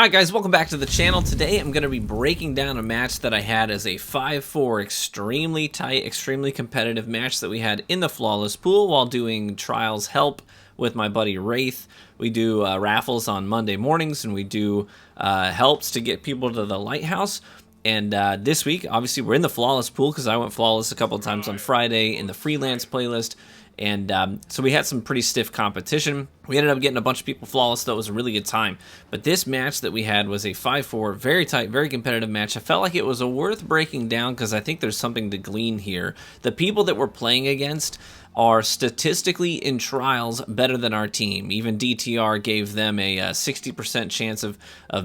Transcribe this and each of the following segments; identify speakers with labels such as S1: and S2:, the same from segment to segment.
S1: Alright guys, welcome back to the channel. Today I'm going to be breaking down a match that I had as a 5-4 extremely tight, extremely competitive match that we had in the Flawless Pool while doing Trials Help with my buddy Wraith. We do raffles on Monday mornings, and we do helps to get people to the Lighthouse. And this week, obviously, we're in the Flawless Pool because I went Flawless a couple of times on Friday in the Freelance playlist. And so we had some pretty stiff competition. We ended up getting a bunch of people Flawless, though. It was a really good time. But this match that we had was a 5-4, very tight, very competitive match. I felt like it was worth breaking down because I think there's something to glean here. The people that we're playing against are statistically in trials better than our team. Even DTR gave them a 60% chance of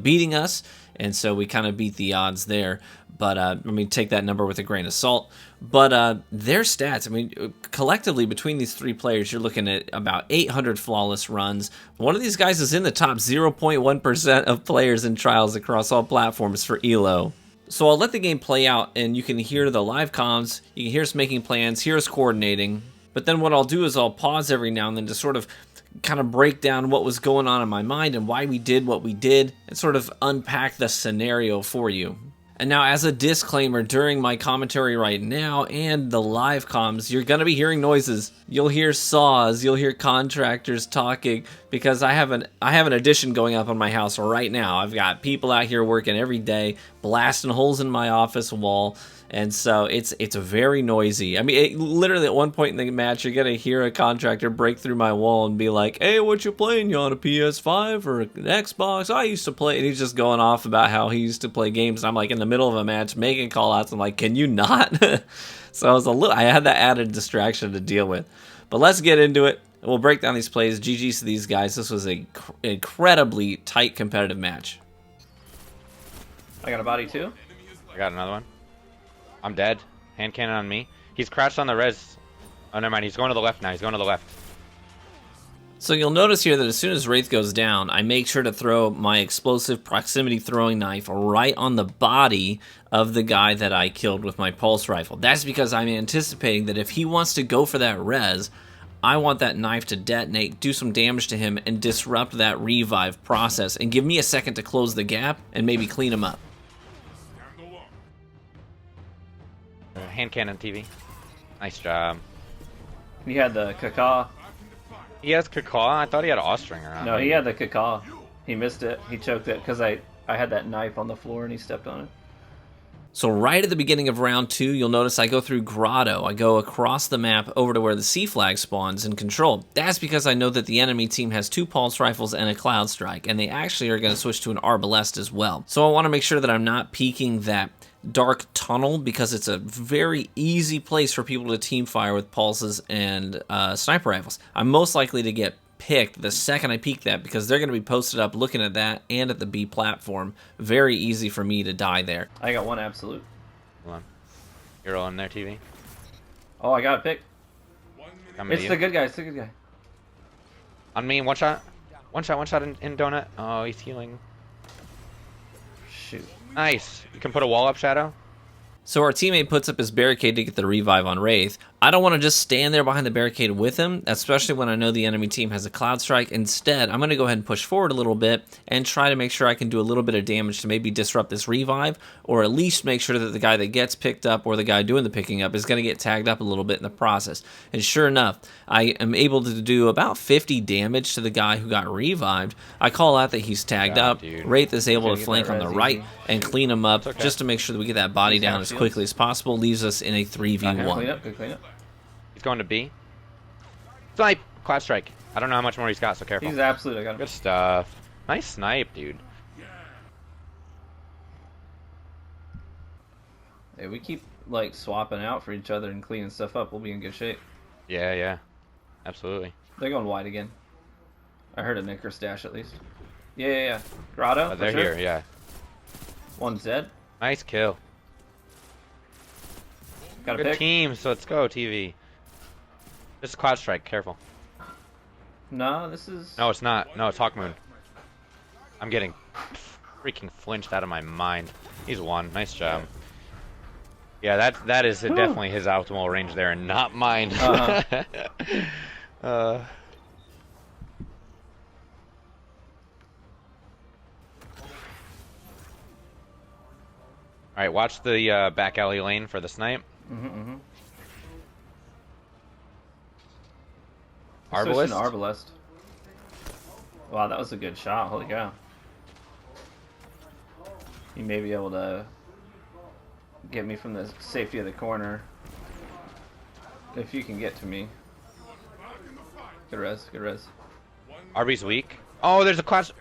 S1: beating us, and so we kind of beat the odds there. But I mean, take that number with a grain of salt. But their stats, I mean, collectively between these three players, you're looking at about 800 flawless runs. One of these guys is in the top 0.1% of players in trials across all platforms for ELO. So I'll let the game play out, and you can hear the live comms, you can hear us making plans, hear us coordinating. But then what I'll do is I'll pause every now and then to sort of kind of break down what was going on in my mind and why we did what we did, and sort of unpack the scenario for you. And now, as a disclaimer, during my commentary right now and the live comms, you're going to be hearing noises. You'll hear saws, you'll hear contractors talking, because I have an addition going up on my house right now. I've got people out here working every day, blasting holes in my office wall. And so it's very noisy. I mean, literally at one point in the match, you're going to hear a contractor break through my wall and be like, "Hey, what you playing? You on a PS5 or an Xbox? I used to play." And he's just going off about how he used to play games. And I'm like in the middle of a match making call outs. I'm like, "Can you not?" So I had that added distraction to deal with. But let's get into it. We'll break down these plays. GG's to these guys. This was an incredibly tight competitive match.
S2: I got a body too.
S3: I got another one. I'm dead. Hand cannon on me. He's crashed on the res. Oh, never mind. He's going to the left now. He's going to the left.
S1: So you'll notice here that as soon as Wraith goes down, I make sure to throw my explosive proximity throwing knife right on the body of the guy that I killed with my pulse rifle. That's because I'm anticipating that if he wants to go for that res, I want that knife to detonate, do some damage to him, and disrupt that revive process, and give me a second to close the gap and maybe clean him up.
S3: Hand cannon TV. Nice job.
S2: He had the caca.
S3: He has caca? I thought he had an Austringer on.
S2: No, he had the caca. He missed it. He choked it because I had that knife on the floor and he stepped on it.
S1: So right at the beginning of round 2, you'll notice I go through Grotto. I go across the map over to where the C flag spawns in control. That's because I know that the enemy team has 2 pulse rifles and a cloud strike, and they actually are going to switch to an arbalest as well. So I want to make sure that I'm not peeking that dark tunnel, because it's a very easy place for people to team fire with pulses and sniper rifles. I'm most likely to get picked the second I peek that, because they're going to be posted up looking at that and at the B platform. Very easy for me to die there.
S2: I got one absolute.
S3: Hold on. You're all in there, TV.
S2: Oh, I got it picked. It's
S3: the
S2: the good guy. It's the good guy.
S3: On me, one shot. One shot in donut. Oh, he's healing.
S2: Shoot.
S3: Nice. You can put a wall up, Shadow.
S1: So our teammate puts up his barricade to get the revive on Wraith. I don't want to just stand there behind the barricade with him, especially when I know the enemy team has a cloud strike. Instead, I'm going to go ahead and push forward a little bit and try to make sure I can do a little bit of damage to maybe disrupt this revive, or at least make sure that the guy that gets picked up or the guy doing the picking up is going to get tagged up a little bit in the process. And sure enough, I am able to do about 50 damage to the guy who got revived. I call out that he's tagged up.
S3: Dude.
S1: Wraith is able to flank on the right and clean him up just to make sure that we get that body down as quickly as possible. Leaves us in a 3v1.
S2: Clean up, good clean up.
S3: He's going to B. Snipe! Cloud strike. I don't know how much more he's got, so careful.
S2: He's absolute. I got him.
S3: Good stuff. Nice snipe, dude.
S2: Hey, we keep like swapping out for each other and cleaning stuff up. We'll be in good shape.
S3: Yeah. Absolutely.
S2: They're going wide again. I heard a Nicker stash at least. Yeah. Grotto.
S3: Oh, they're here, yeah.
S2: One's dead.
S3: Nice kill.
S2: Got a
S3: Good
S2: pick.
S3: team, so let's go, TV. This is Cloud Strike, careful.
S2: No, this is...
S3: No, it's not. No, it's Hawk Moon. I'm getting freaking flinched out of my mind. He's one. Nice job. Yeah, that is definitely his optimal range there, and not mine. All right, watch the back alley lane for the snipe.
S2: Mm-hmm.
S3: Arbalist.
S2: Arbalist. Wow, that was a good shot. Holy cow. You may be able to get me from the safety of the corner. If you can get to me. Good res, good res.
S3: Arby's weak. Oh, there's a class.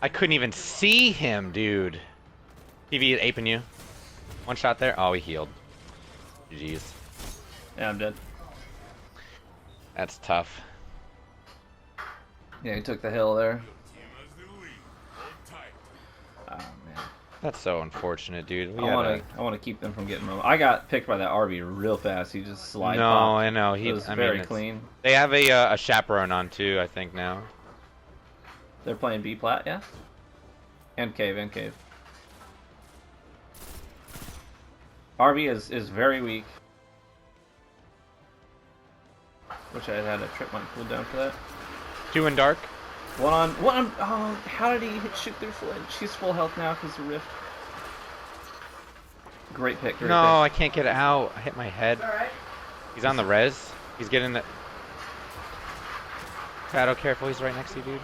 S3: I couldn't even see him, dude. TV is aping you. One shot there. Oh, he healed. GG's.
S2: Yeah, I'm dead.
S3: That's tough.
S2: Yeah, he took the hill there. Oh, man.
S3: That's so unfortunate, dude.
S2: I want to keep them from getting moved. I got picked by that RB real fast. He just slide
S3: No,
S2: popped.
S3: I know.
S2: It was very clean.
S3: They have a chaperone on too, I think now.
S2: They're playing B plat, yeah. And cave, and cave. RB is very weak. Wish I had a trip mine pulled down for that.
S3: 2 in dark.
S2: One on. Oh, how did he shoot through flinch? He's full health now because of Rift. Great pick, great pick.
S3: No, I can't get it out. I hit my head.
S2: Alright.
S3: He's on the res. He's getting the... Shadow, careful. He's right next to you, dude.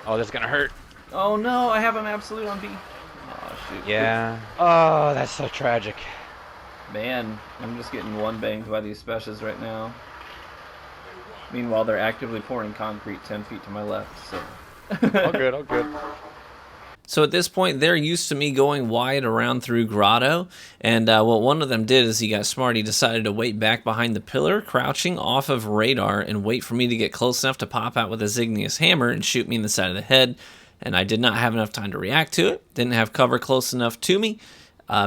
S3: Oh, this is gonna hurt.
S2: Oh no, I have him absolute on B. Oh shoot.
S3: Yeah. Oh, that's so tragic.
S2: Man, I'm just getting one banged by these specials right now. Meanwhile, they're actively pouring concrete 10 feet to my left, so...
S3: All good, all good.
S1: So at this point, they're used to me going wide around through Grotto, and what one of them did is he got smart. He decided to wait back behind the pillar, crouching off of radar, and wait for me to get close enough to pop out with a Igneous hammer and shoot me in the side of the head. And I did not have enough time to react to it, didn't have cover close enough to me,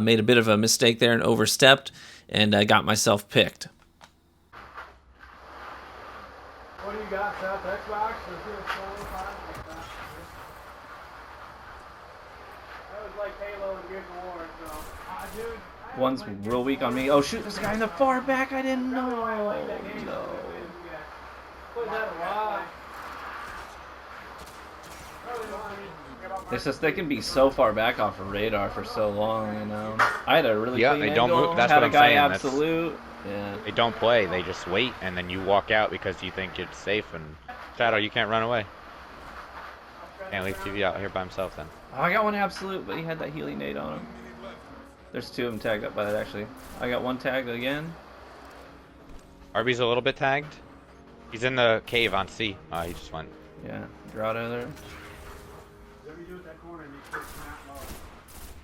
S1: made a bit of a mistake there and overstepped, and got myself picked.
S4: What do you got, Seth? Xbox or PS4? That was like Halo and Gears of War, so... dude,
S2: One's real weak on me. Oh shoot, there's a guy in the far back. I didn't know. No.
S4: played that a lot.
S2: It's just they can be so far back off of radar for so long, you know. I had a really clean
S3: they don't
S2: angle,
S3: move. That's
S2: had
S3: what
S2: a
S3: I'm
S2: guy
S3: saying.
S2: absolute. Yeah.
S3: They don't play. They just wait, and then you walk out because you think it's safe. And Shadow, you can't run away. Can't leave TV out here by himself then.
S2: Oh, I got one absolute, but he had that healing nade on him. There's 2 of them tagged up by that, actually. I got one tagged again.
S3: Arby's a little bit tagged. He's in the cave on C. He just went.
S2: Yeah, Grotto there.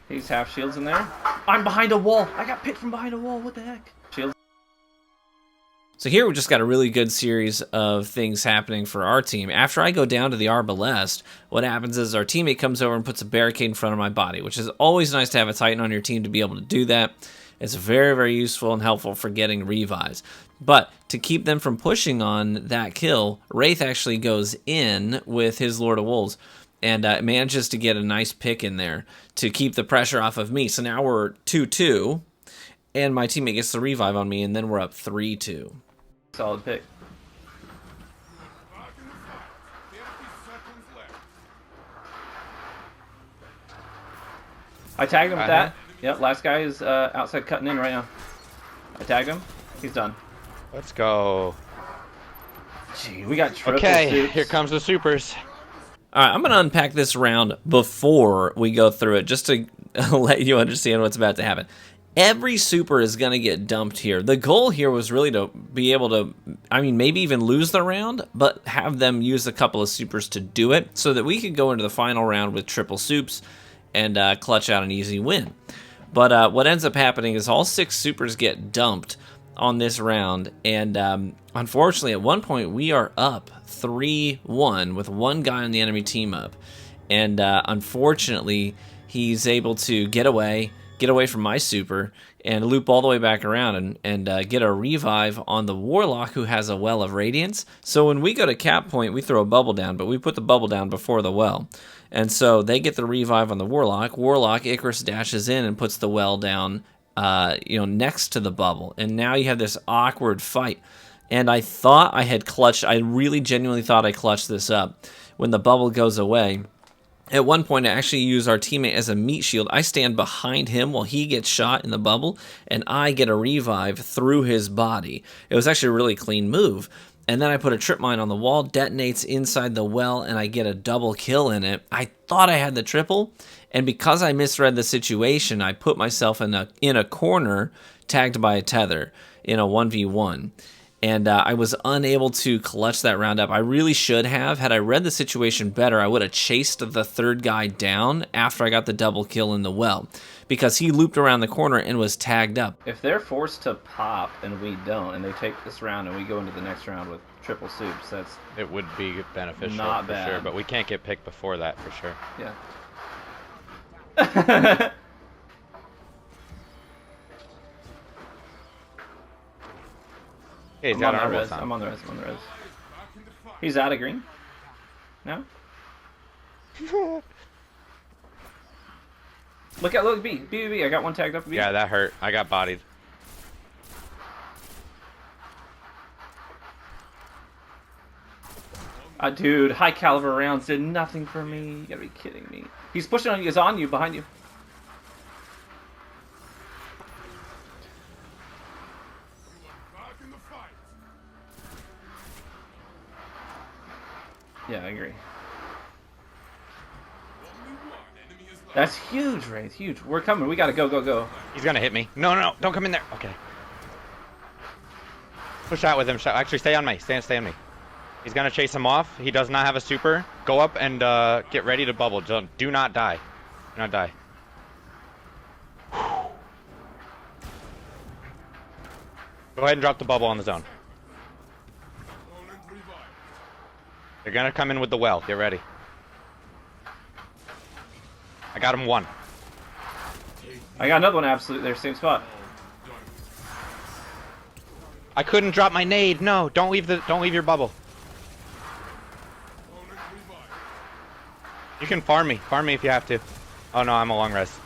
S2: He's half shields in there. I'm behind a wall. I got picked from behind a wall. What the heck? Shields.
S1: So here we just got a really good series of things happening for our team. After I go down to the Arbalest, what happens is our teammate comes over and puts a barricade in front of my body, which is always nice to have a Titan on your team to be able to do that. It's very, very useful and helpful for getting revives. But to keep them from pushing on that kill, Wraith actually goes in with his Lord of Wolves and manages to get a nice pick in there to keep the pressure off of me. So now we're 2-2, and my teammate gets the revive on me, and then we're up 3-2.
S2: Solid pick. I tagged him with that. Yep, last guy is outside cutting in right now. I tagged him. He's done.
S3: Let's go.
S2: Gee, we got triple
S3: Okay,
S2: suits.
S3: here comes the supers.
S1: All right, I'm going to unpack this round before we go through it, just to let you understand what's about to happen. Every super is going to get dumped here. The goal here was really to be able to, maybe even lose the round, but have them use a couple of supers to do it so that we could go into the final round with triple soups and clutch out an easy win. But what ends up happening is all 6 supers get dumped on this round, and unfortunately at one point we are up 3-1 with one guy on the enemy team up, and unfortunately he's able to get away from my super and loop all the way back around and get a revive on the Warlock, who has a Well of Radiance. So when we go to cap point, we throw a bubble down, but we put the bubble down before the well. And so they get the revive on the Warlock. Icarus dashes in and puts the well down next to the bubble. And now you have this awkward fight. And I thought I had clutched, I really genuinely thought I clutched this up. When the bubble goes away, At one point, I actually use our teammate as a meat shield. I stand behind him while he gets shot in the bubble, and I get a revive through his body. It was actually a really clean move. And then I put a trip mine on the wall, detonates inside the well, and I get a double kill in it. I thought I had the triple, and because I misread the situation, I put myself in a corner tagged by a tether in a 1v1. And I was unable to clutch that round up. I really should have. Had I read the situation better, I would have chased the third guy down after I got the double kill in the well, because he looped around the corner and was tagged up.
S2: If they're forced to pop and we don't, and they take this round and we go into the next round with triple soups, that's
S3: It would be beneficial
S2: Not
S3: for
S2: bad.
S3: sure, but we can't get picked before that for sure.
S2: yeah.
S3: Okay, he's
S2: I'm
S3: got
S2: on
S3: an
S2: the
S3: arbor
S2: res.
S3: on.
S2: I'm on the res. I'm on the res. He's out of green. No. Look, B. I got one tagged up. B.
S3: Yeah, that hurt. I got bodied.
S2: Dude, high caliber rounds did nothing for me. You gotta be kidding me. He's pushing on you. He's on you, behind you. Yeah, I agree. That's huge, Wraith. Huge. We're coming. We gotta go.
S3: He's gonna hit me. No, don't come in there. Okay. Push out with him. Actually, stay on me. Stay on me. He's gonna chase him off. He does not have a super. Go up and get ready to bubble. Do not die. Do not die. Go ahead and drop the bubble on the zone. They're gonna come in with the well. Get ready. I got him one.
S2: I got another one absolute there, same spot.
S3: I couldn't drop my nade. No, don't leave your bubble. You can farm me. Farm me if you have to. Oh no, I'm a long res.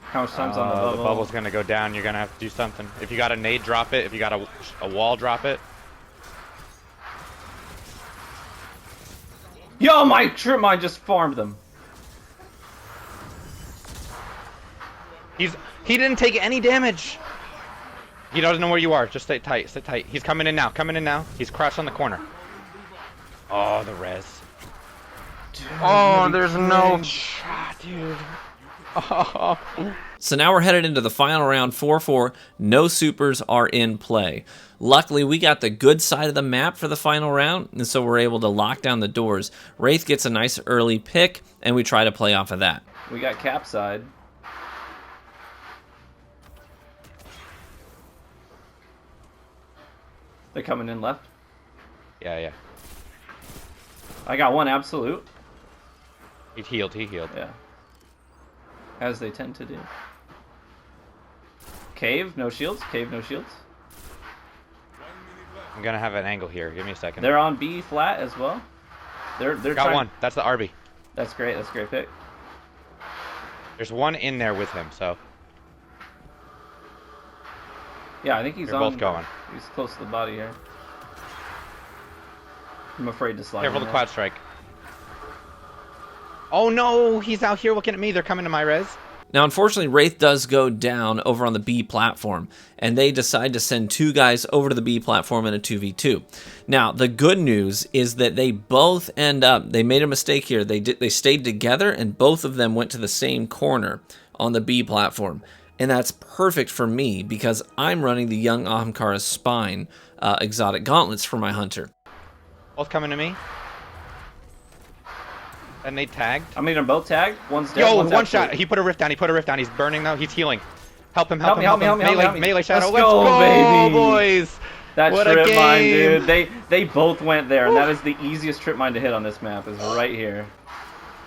S2: How much time's on the bubble?
S3: The bubble's gonna go down. You're gonna have to do something. If you got a nade, drop it. If you got a wall, drop it.
S2: Yo, my trip mine just farmed them.
S3: He didn't take any damage. He doesn't know where you are. Just stay tight. Stay tight. He's coming in now. He's crouched on the corner. Oh, the res.
S2: Dude,
S3: Oh, there's no shot, dude. Oh.
S1: So now we're headed into the final round, 4-4. No supers are in play. Luckily, we got the good side of the map for the final round, and so we're able to lock down the doors. Wraith gets a nice early pick, and we try to play off of that.
S2: We got cap side. They're coming in left.
S3: Yeah.
S2: I got one absolute.
S3: He healed.
S2: Yeah. As they tend to do. Cave, no shields.
S3: I'm gonna have an angle here. Give me a second.
S2: They're on B flat as well. They're
S3: Got
S2: trying...
S3: one. That's the RB.
S2: That's great. That's a great pick.
S3: There's one in there with him, so
S2: Yeah, I think he's
S3: they're
S2: on.
S3: both going.
S2: He's close to the body here. I'm afraid to slide.
S3: Careful
S2: in
S3: the
S2: there.
S3: quad strike. Oh no, he's out here looking at me. They're coming to my res.
S1: Now, unfortunately, Wraith does go down over on the B platform, and they decide to send two guys over to the B platform in a 2v2. Now, the good news is that they both end up, they made a mistake here. They stayed together, and both of them went to the same corner on the B platform. And that's perfect for me, because I'm running the Young Ahamkara's Spine exotic gauntlets for my hunter.
S3: Both coming to me. And they tagged.
S2: I mean, they're both tagged. One's dead.
S3: Yo,
S2: one's
S3: one
S2: absolute.
S3: shot. He put a rift down. He's burning though. He's healing. Help him.
S2: Help me.
S3: Melee shadow.
S2: Let's go, baby.
S3: Boys.
S2: That
S3: What a
S2: trip mine,
S3: game.
S2: dude. They both went there, and that is the easiest trip mine to hit on this map. Is right here.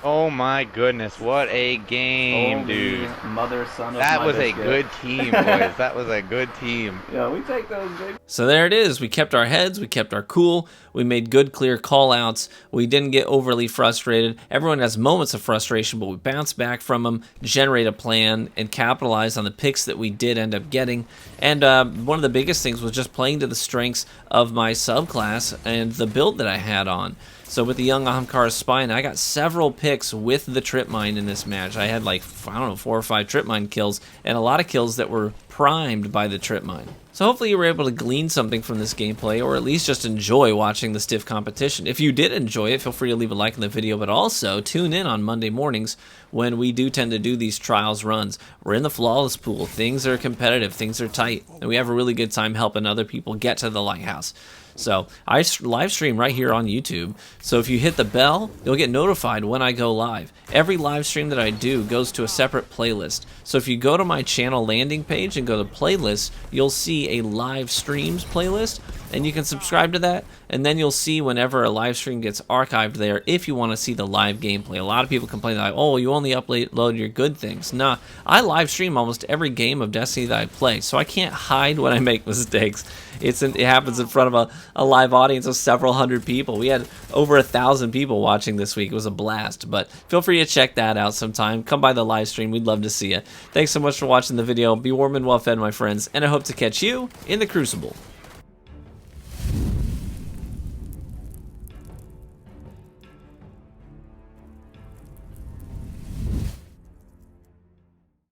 S3: Oh my goodness, what a game,
S2: Holy
S3: dude.
S2: mother, son of
S3: That
S2: my
S3: was a
S2: biscuit.
S3: good team, boys. That was a good team.
S2: Yeah, we take those, baby.
S1: So there it is. We kept our heads. We kept our cool. We made good, clear call-outs. We didn't get overly frustrated. Everyone has moments of frustration, but we bounce back from them, generate a plan, and capitalize on the picks that we did end up getting. And one of the biggest things was just playing to the strengths of my subclass and the build that I had on. So with the young Ahamkara Spine, I got several picks with the trip mine in this match. I had like, I don't know, 4 or 5 trip mine kills, and a lot of kills that were primed by the trip mine. So hopefully you were able to glean something from this gameplay, or at least just enjoy watching the stiff competition. If you did enjoy it, feel free to leave a like in the video, but also tune in on Monday mornings when we do tend to do these trials runs. We're in the flawless pool. Things are competitive, things are tight, and we have a really good time helping other people get to the lighthouse. So I live stream right here on YouTube. So if you hit the bell, you'll get notified when I go live. Every live stream that I do goes to a separate playlist. So if you go to my channel landing page and go to playlists, you'll see a live streams playlist, and you can subscribe to that, and then you'll see whenever a live stream gets archived there if you want to see the live gameplay. A lot of people complain like, oh, you only upload your good things. Nah, I live stream almost every game of Destiny that I play, so I can't hide when I make mistakes. It happens in front of a live audience of several hundred people. We had over 1,000 people watching this week. It was a blast, but feel free to check that out sometime. Come by the live stream. We'd love to see you. Thanks so much for watching the video. Be warm and well fed, my friends, and I hope to catch you in the Crucible.